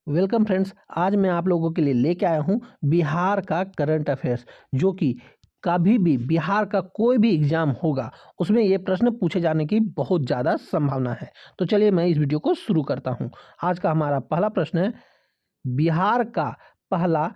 Welcome friends. आज मैं आप लोगों के लिए लेके आया हूँ बिहार का करंट अफेयर्स, जो कि कभी भी बिहार का कोई भी एग्जाम होगा उसमें ये प्रश्न पूछे जाने की बहुत ज़्यादा संभावना है। तो चलिए मैं इस वीडियो को शुरू करता हूँ। आज का हमारा पहला प्रश्न है, बिहार का पहला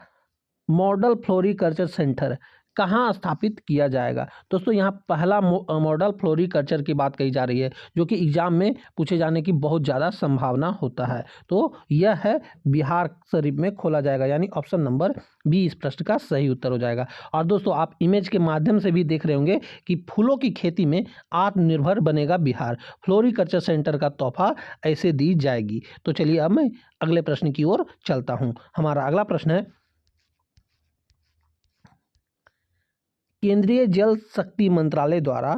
मॉडल फ्लोरिकल्चर सेंटर कहाँ स्थापित किया जाएगा। दोस्तों यहाँ पहला मॉडल फ्लोरिकल्चर की बात कही जा रही है, जो कि एग्जाम में पूछे जाने की बहुत ज़्यादा संभावना होता है। तो यह है बिहार शरीफ में खोला जाएगा, यानी ऑप्शन नंबर बी इस प्रश्न का सही उत्तर हो जाएगा। और दोस्तों आप इमेज के माध्यम से भी देख रहे होंगे कि फूलों की खेती में आत्मनिर्भर बनेगा बिहार, फ्लोरिकल्चर सेंटर का तोहफा ऐसे दी जाएगी। तो चलिए अब मैं अगले प्रश्न की ओर चलता हूँ। हमारा अगला प्रश्न है, केंद्रीय जल शक्ति मंत्रालय द्वारा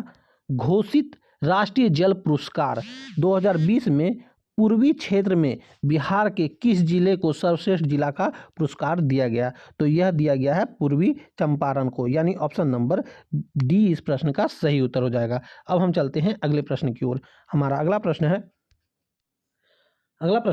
घोषित राष्ट्रीय जल पुरस्कार 2020 में पूर्वी क्षेत्र में बिहार के किस जिले को सर्वश्रेष्ठ जिला का पुरस्कार दिया गया। तो यह दिया गया है पूर्वी चंपारण को, यानी ऑप्शन नंबर डी इस प्रश्न का सही उत्तर हो जाएगा। अब हम चलते हैं अगले प्रश्न की ओर। हमारा अगला प्रश्न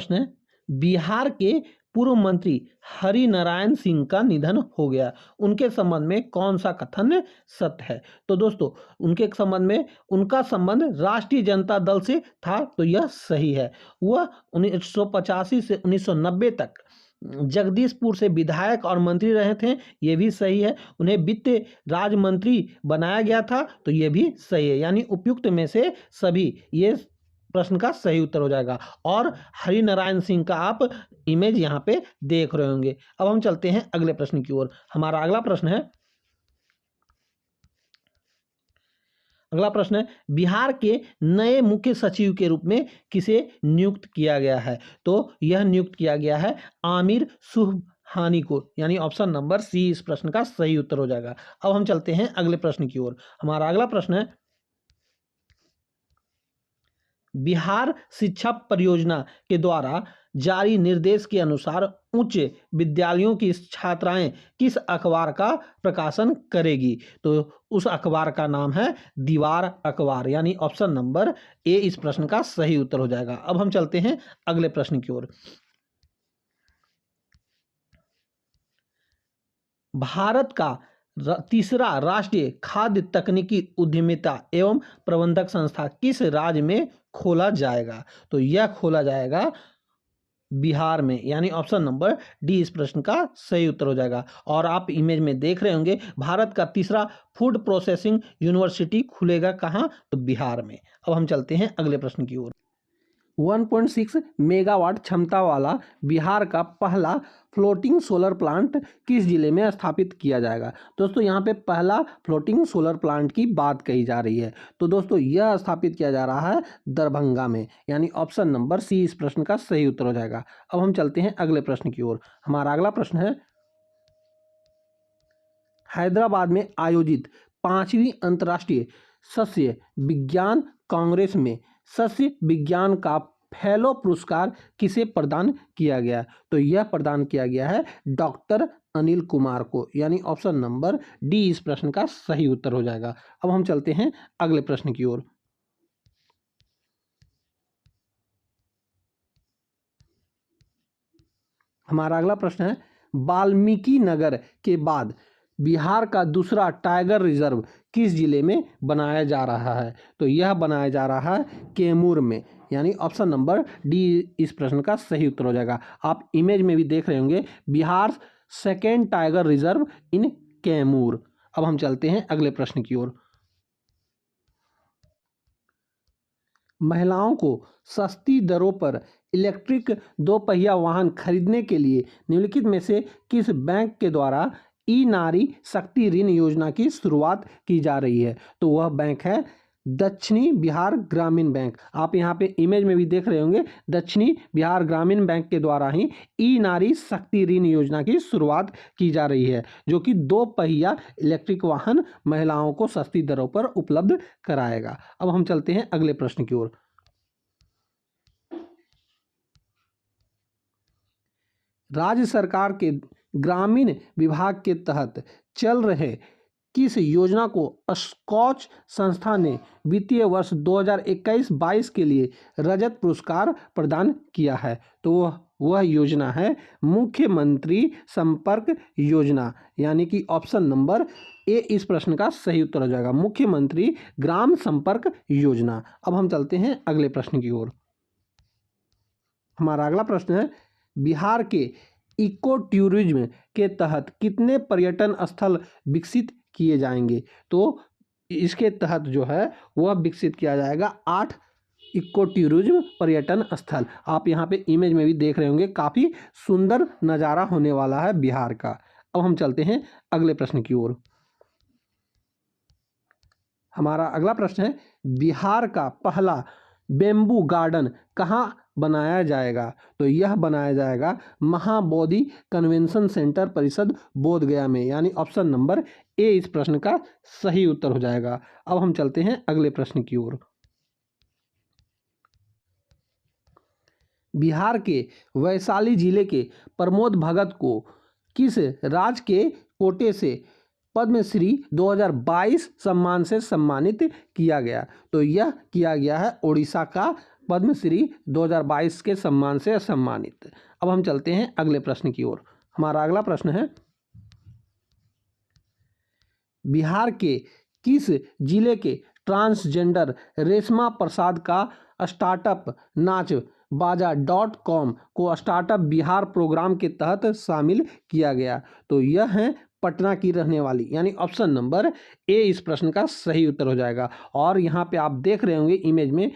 है, बिहार के पूर्व मंत्री हरि नारायण सिंह का निधन हो गया, उनके संबंध में कौन सा कथन सत्य है। तो दोस्तों उनके संबंध में उनका संबंध राष्ट्रीय जनता दल से था, तो यह सही है। वह 1985 से 1990 तक जगदीशपुर से विधायक और मंत्री रहे थे, ये भी सही है। उन्हें वित्त राज्य मंत्री बनाया गया था, तो ये भी सही है। यानी उपयुक्त में से सभी ये प्रश्न का सही उत्तर हो जाएगा। और हरि नारायण सिंह का आप इमेज यहाँ पे देख रहे होंगे। अब हम चलते हैं अगले प्रश्न की ओर। हमारा अगला प्रश्न है, बिहार के नए मुख्य सचिव के रूप में किसे नियुक्त किया गया है। तो यह नियुक्त किया गया है आमिर सुबहानी को, यानी ऑप्शन नंबर सी इस प्रश्न का सही उत्तर हो जाएगा। अब हम चलते हैं अगले प्रश्न की ओर। हमारा अगला प्रश्न है, बिहार शिक्षा परियोजना के द्वारा जारी निर्देश के अनुसार उच्च विद्यालयों की छात्राएं किस अखबार का प्रकाशन करेगी। तो उस अखबार का नाम है दीवार अखबार, यानी ऑप्शन नंबर ए इस प्रश्न का सही उत्तर हो जाएगा। अब हम चलते हैं अगले प्रश्न की ओर। भारत का तीसरा राष्ट्रीय खाद्य तकनीकी उद्यमिता एवं प्रबंधक संस्था किस राज्य में खोला जाएगा। तो यह खोला जाएगा बिहार में, यानी ऑप्शन नंबर डी इस प्रश्न का सही उत्तर हो जाएगा। और आप इमेज में देख रहे होंगे भारत का तीसरा फूड प्रोसेसिंग यूनिवर्सिटी खुलेगा कहाँ, तो बिहार में। अब हम चलते हैं अगले प्रश्न की ओर। 1.6 मेगावाट क्षमता वाला बिहार का पहला फ्लोटिंग सोलर प्लांट किस जिले में स्थापित किया जाएगा। दोस्तों यहाँ पे पहला फ्लोटिंग सोलर प्लांट की बात कही जा रही है, तो दोस्तों यह स्थापित किया जा रहा है दरभंगा में, यानी ऑप्शन नंबर सी इस प्रश्न का सही उत्तर हो जाएगा। अब हम चलते हैं अगले प्रश्न की ओर। हमारा अगला प्रश्न है, हैदराबाद में आयोजित 5वीं अंतर्राष्ट्रीय सस्य विज्ञान कांग्रेस में सस्य विज्ञान का फेलो पुरस्कार किसे प्रदान किया गया। तो यह प्रदान किया गया है डॉक्टर अनिल कुमार को, यानी ऑप्शन नंबर डी इस प्रश्न का सही उत्तर हो जाएगा। अब हम चलते हैं अगले प्रश्न की ओर। हमारा अगला प्रश्न है, वाल्मीकि नगर के बाद बिहार का दूसरा टाइगर रिजर्व किस जिले में बनाया जा रहा है। तो यह बनाया जा रहा है कैमूर में, यानी ऑप्शन नंबर डी इस प्रश्न का सही उत्तर हो जाएगा। आप इमेज में भी देख रहे होंगे Bihar second tiger reserve in Kaimur. अब हम चलते हैं अगले प्रश्न की ओर। महिलाओं को सस्ती दरों पर इलेक्ट्रिक दोपहिया वाहन खरीदने के लिए निम्नलिखित में से किस बैंक के द्वारा ई नारी शक्ति ऋण योजना की शुरुआत की जा रही है। तो वह बैंक है दक्षिणी बिहार ग्रामीण बैंक। आप यहाँ पे इमेज में भी देख रहे होंगे दक्षिणी बिहार ग्रामीण बैंक के द्वारा ही ई नारी शक्ति ऋण योजना की शुरुआत की जा रही है, जो कि 2 पहिया इलेक्ट्रिक वाहन महिलाओं को सस्ती दरों पर उपलब्ध कराएगा। अब हम चलते हैं अगले प्रश्न की ओर। राज्य सरकार के ग्रामीण विभाग के तहत चल रहे किस योजना को स्कॉच संस्था ने वित्तीय वर्ष 2021-22 के लिए रजत पुरस्कार प्रदान किया है। तो वह वह योजना है मुख्यमंत्री संपर्क योजना, यानी कि ऑप्शन नंबर ए इस प्रश्न का सही उत्तर हो जाएगा, मुख्यमंत्री ग्राम संपर्क योजना। अब हम चलते हैं अगले प्रश्न की ओर। हमारा अगला प्रश्न है, बिहार के इको टूरिज्म के तहत कितने पर्यटन स्थल विकसित किए जाएंगे? तो इसके तहत जो है वह विकसित किया जाएगा 8 इको टूरिज्म पर्यटन स्थल। आप यहाँ पे इमेज में भी देख रहे होंगे, काफ़ी सुंदर नज़ारा होने वाला है बिहार का। अब हम चलते हैं अगले प्रश्न की ओर। हमारा अगला प्रश्न है, बिहार का पहला बेम्बू गार्डन कहाँ बनाया जाएगा? तो यह बनाया जाएगा महाबोधि कन्वेंशन सेंटर परिषद बोधगया में, यानी ऑप्शन नंबर ए इस प्रश्न का सही उत्तर हो जाएगा। अब हम चलते हैं अगले प्रश्न की ओर। बिहार के वैशाली जिले के प्रमोद भगत को किस राज्य के कोटे से पद्मश्री 2022 सम्मान से सम्मानित किया गया? तो यह किया गया है ओडिशा का पद्मश्री 2022 के सम्मान से सम्मानित। अब हम चलते हैं अगले प्रश्न की ओर। हमारा अगला प्रश्न है, बिहार के किस जिले के ट्रांसजेंडर रेशमा प्रसाद का स्टार्टअप नाच बाजा.com को स्टार्टअप बिहार प्रोग्राम के तहत शामिल किया गया? तो यह है पटना की रहने वाली, यानी ऑप्शन नंबर ए इस प्रश्न का सही उत्तर हो जाएगा। और यहाँ पे आप देख रहे होंगे इमेज में,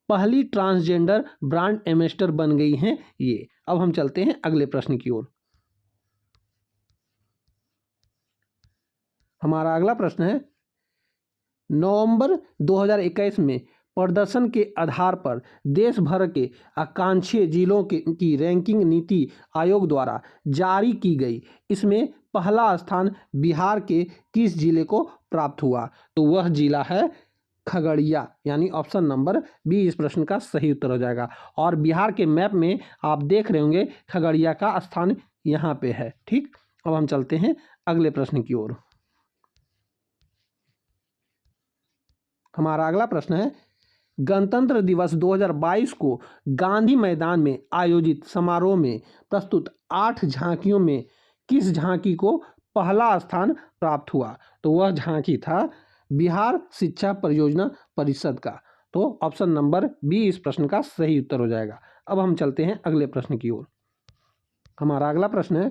पहली ट्रांसजेंडर ब्रांड एम्बेसडर बन गई हैं ये। अब हम चलते हैं अगले प्रश्न की ओर। हमारा अगला प्रश्न है, नवंबर 2021 में प्रदर्शन के आधार पर देश भर के आकांक्षी जिलों की रैंकिंग नीति आयोग द्वारा जारी की गई। इसमें पहला स्थान बिहार के किस जिले को प्राप्त हुआ? तो वह जिला है खगड़िया, यानी ऑप्शन नंबर बी इस प्रश्न का सही उत्तर हो जाएगा। और बिहार के मैप में आप देख रहे होंगे खगड़िया का स्थान यहाँ पे है। ठीक, अब हम चलते हैं अगले प्रश्न की ओर। हमारा अगला प्रश्न है, गणतंत्र दिवस 2022 को गांधी मैदान में आयोजित समारोह में प्रस्तुत 8 झांकियों में किस झांकी को पहला स्थान प्राप्त हुआ? तो वह झांकी था बिहार शिक्षा परियोजना परिषद का। तो ऑप्शन नंबर बी इस प्रश्न का सही उत्तर हो जाएगा। अब हम चलते हैं अगले प्रश्न की ओर। हमारा अगला प्रश्न है,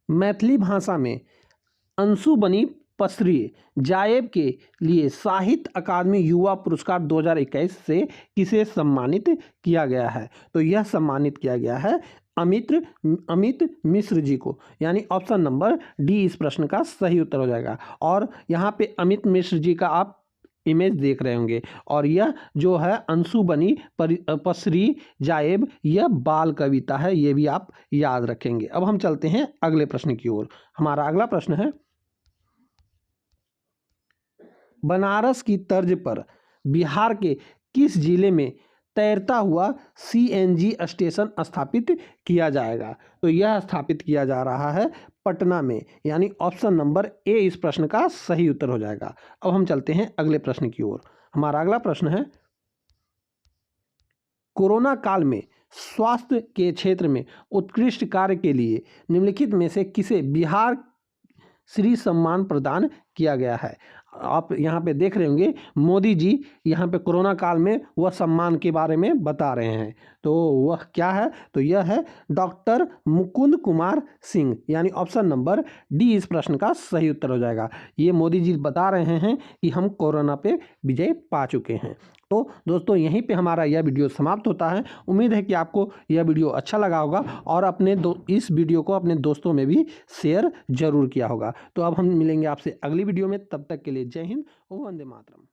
मैथिली भाषा में अंशुबनी पसरी जायब के लिए साहित्य अकादमी युवा पुरस्कार 2021 से किसे सम्मानित किया गया है? तो यह सम्मानित किया गया है अमित मिश्र जी को, यानी ऑप्शन नंबर डी इस प्रश्न का सही उत्तर हो जाएगा। और यहाँ पे अमित मिश्र जी का आप इमेज देख रहे होंगे। और यह जो है अंशुबनी पसरी जायब, यह बाल कविता है, ये भी आप याद रखेंगे। अब हम चलते हैं अगले प्रश्न की ओर। हमारा अगला प्रश्न है, बनारस की तर्ज पर बिहार के किस जिले में तैरता हुआ CNG स्टेशन स्थापित किया जाएगा? तो यह स्थापित किया जा रहा है पटना में, यानी ऑप्शन नंबर ए इस प्रश्न का सही उत्तर हो जाएगा। अब हम चलते हैं अगले प्रश्न की ओर। हमारा अगला प्रश्न है, कोरोना काल में स्वास्थ्य के क्षेत्र में उत्कृष्ट कार्य के लिए निम्नलिखित में से किसे बिहार श्री सम्मान प्रदान किया गया है? आप यहाँ पे देख रहे होंगे मोदी जी यहाँ पे कोरोना काल में वह सम्मान के बारे में बता रहे हैं। तो वह क्या है? तो यह है डॉक्टर मुकुंद कुमार सिंह, यानी ऑप्शन नंबर डी इस प्रश्न का सही उत्तर हो जाएगा। ये मोदी जी बता रहे हैं कि हम कोरोना पे विजय पा चुके हैं। तो दोस्तों यहीं पे हमारा यह वीडियो समाप्त होता है। उम्मीद है कि आपको यह वीडियो अच्छा लगा होगा और इस वीडियो को अपने दोस्तों में भी शेयर जरूर किया होगा। तो अब हम मिलेंगे आपसे अगली वीडियो में, तब तक के लिए जय हिंद, वंदे मातरम।